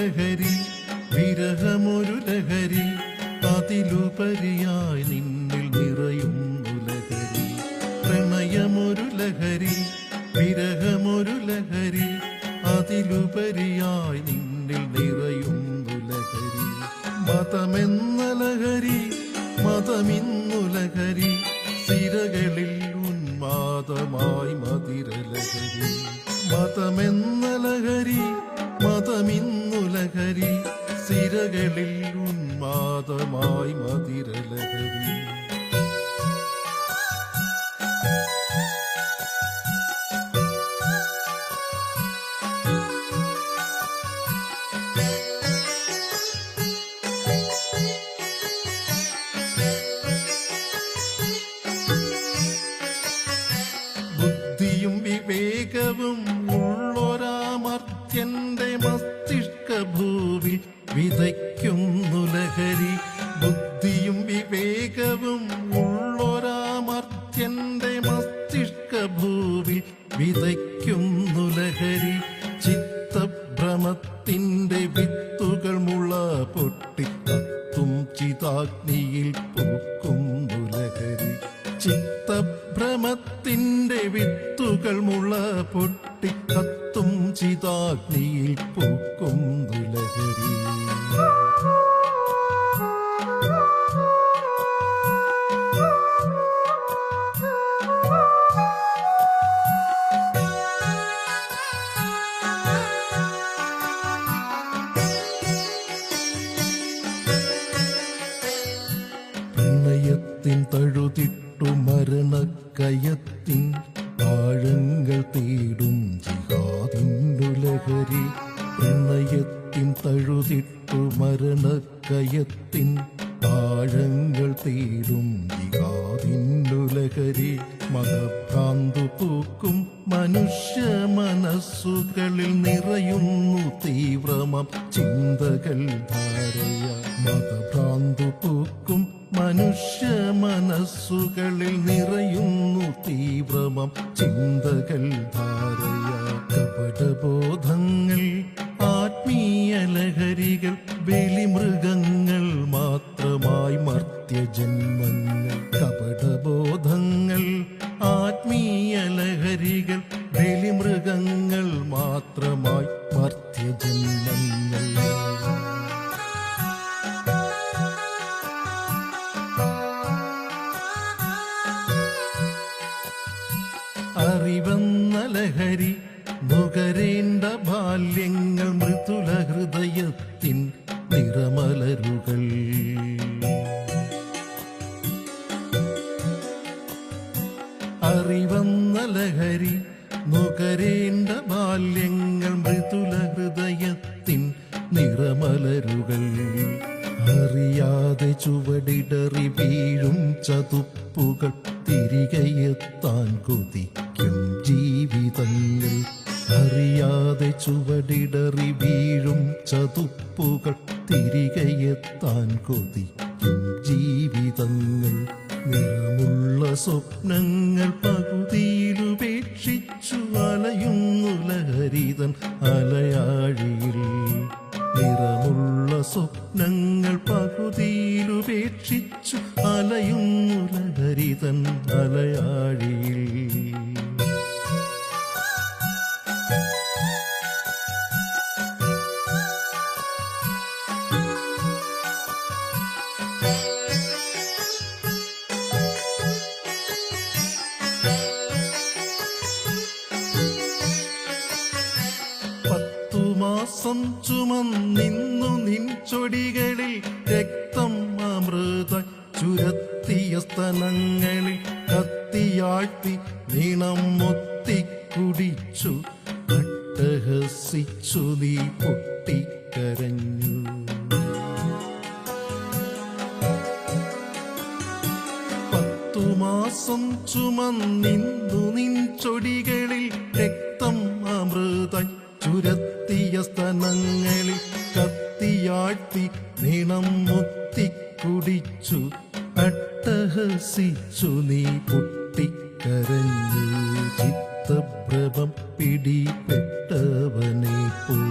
ലഹരി, വിരഹമൊരു ലഹരി, അതിലുപരിയായി നിന്നിൽ നിറയുന്നു ലഹരി. പ്രണയമൊരു ലഹരി, വിരഹമൊരു ലഹരി, അതിലുപരിയായി നിന്നിൽ നിറയുന്നു ലഹരി. മതമെന്ന ലഹരി, മതമിന്നു ലഹരി, സിരകളിൽ ഉന്മാദമായി മതിരലഹരി. മതമെന്ന ലഹരി, മതമിന്നു ലഹരി, സിരകളിൽ ഉന്മാദമായി മതിരലഹരി. ബുദ്ധിയും വിവേകവും ഉള്ളൊരാമർത്യന്റെ മസ്തിഷ്ക ഭൂവി വിതയ്ക്കുന്നു ലഹരി. ബുദ്ധിയും വിവേകവും ഉള്ളൊരാമർത്യന്റെ മസ്തിഷ്ക ഭൂവി വിതയ്ക്കുന്നു ലഹരി. ചിത്തഭ്രമത്തിന്റെ വിത്തുകൾ മുള പൊട്ടി കത്തും ചിതാഗ്നിയിൽ പൂക്കുന്നു ലഹരി. ചിത്തഭ്രമത്തിന്റെ വിത്തുകൾ മുള പൊട്ടി കത്തും ചിതാഗ്നിയിൽ പൂക്കുന്നു ലഹരി. പ്രണയത്തിൻ തഴുതിട്ടു മരണക്കയത്തിൻ ആഴങ്ങൾ തേടും ജിഹാദിന്നു ലഹരി. പ്രണയത്തിൻ തഴുതിട്ടു മരണക്കയത്തിൻ ആഴങ്ങൾ തേടും ജിഹാദിന്നു ലഹരി. മതഭ്രാന്തു പൂക്കും മനുഷ്യ മനസ്സുകളിൽ നിറയുന്നു തീവ്രമം ചിന്തകൾ ധാരയ. മതഭ്രാന്തു പൂക്കും മനുഷ്യ മനസ്സുകളിൽ നിറയുന്നു തീവ്രമം ചിന്തകൾ ധാരയ. കപടബോധങ്ങൾ ആത്മീയ ലഹരികൾ, ബലിമൃഗങ്ങൾ മാത്രമായി മർത്യജന്മങ്ങൾ. കപടബോധങ്ങൾ ആത്മീയ ലഹരികൾ, ബലിമൃഗങ്ങൾ മാത്രമായി മർത്യജന്മങ്ങൾ. അറിവെന്ന ലഹരി, നുകരേണ്ട ബാല്യങ്ങൾ, മൃദുല ഹൃദയത്തിൻ നിറമലരുകൾ. അറിവെന്ന ലഹരി, നുകരേണ്ട ബാല്യങ്ങൾ, മൃദുല ഹൃദയത്തിൻ നിറമലരുകൾ. അറിയാതെ ചുവടിടറി വീഴും ചതുപ്പുകൾ, തിരികെയെത്താൻ കൊതിക്കും ജീവിതങ്ങൾ. അറിയാതെ ചുവടിടറി വീഴും ചതുപ്പുകൾ, തിരികെയെത്താൻ കൊതിക്കും ജീവിതങ്ങൾ. നിറമുള്ള സ്വപ്നങ്ങൾ പകുതിയിലുപേക്ഷിച്ചു അലയുന്നു ലഹരിതൻ അലയാഴിയിൽ. നിറമുള്ള സ്വപ്നങ്ങൾ പകുതിയിലുപേക്ഷിച്ചു അലയുന്നു ലഹരിതൻ അലയാഴിയിൽ. മാസം ചുമന്നിന്നു നിൻ ചൊടികളിൽ രക്തം അമൃത ചുരത്തിയ സ്തനങ്ങളിൽ കത്തിയാഴ്ത്തി നീണം മൊത്തിക്കുടിച്ചു. അട്ടഹസിച്ചു നീ പൊട്ടിക്കരഞ്ഞു. മാസം ചുമന്നിന്നു നിൻ ചൊടികളിൽ രക്തം അമൃത ചുരത്തിയ സ്തനങ്ങളിൽ കത്തിയാഴ്ത്തി നീണം മുത്തിക്കുടിച്ചു. അട്ടഹസിച്ചു നീ പൊട്ടിക്കരഞ്ഞു. ചിത്തഭ്രമം പിടിപ്പെട്ടവനെ പോൽ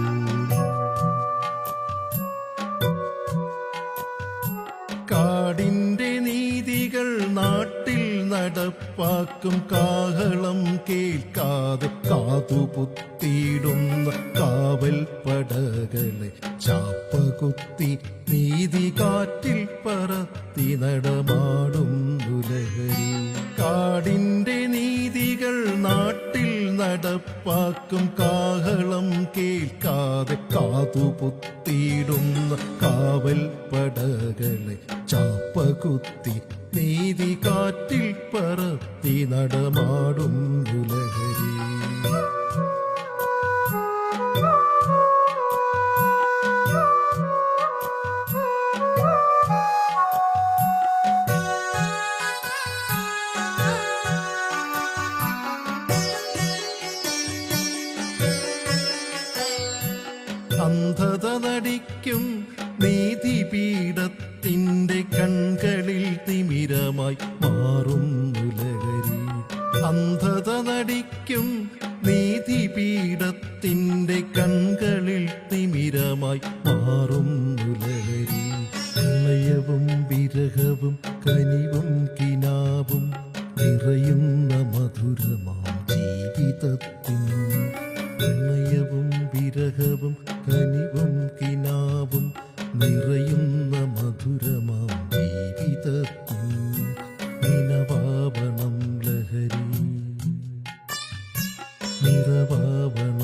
നടപ്പാക്കും കാഹളം കേൾക്കാതെ കാതുപുത്തിയിടുന്ന കാവൽ പടകളെ ചാപ്പകുത്തി നീതി കാറ്റിൽ പറത്തി നടമാടും ദുലഹരി. കാടിന്റെ നീതികൾ നാട്ടിൽ നടപ്പാക്കും കാഹളം കേൾക്കാതെ കാതുപുത്തിയിടുന്ന കാവൽ പടകളെ ചാപ്പകുത്തി നീതി കാറ്റിൽ പറത്തി നടമാടും ദുലഹരി. അന്ധത നടിക്കും നീതിപീഠത്തിന്റെ കൺകളിൽ തിമിരമായി മാറും ദുലഹരി. അന്ധത നടിക്കും നീതിപീഠത്തിന്റെ കൺകളിൽ തിമിരമായി മാറും ദുലഹരി. പ്രളയവും വിരഹവും കനിവും കിനാവും നിറയുന്ന മധുരമാം ജീവിതത്തിൻ. പ്രണയവും വിരഹവും കനിവും കിനാവും നിറയുന്ന മധുരമാം ജീവിതത്തിൻ. നിനവാവണം ലഹരി, നിറവാവണം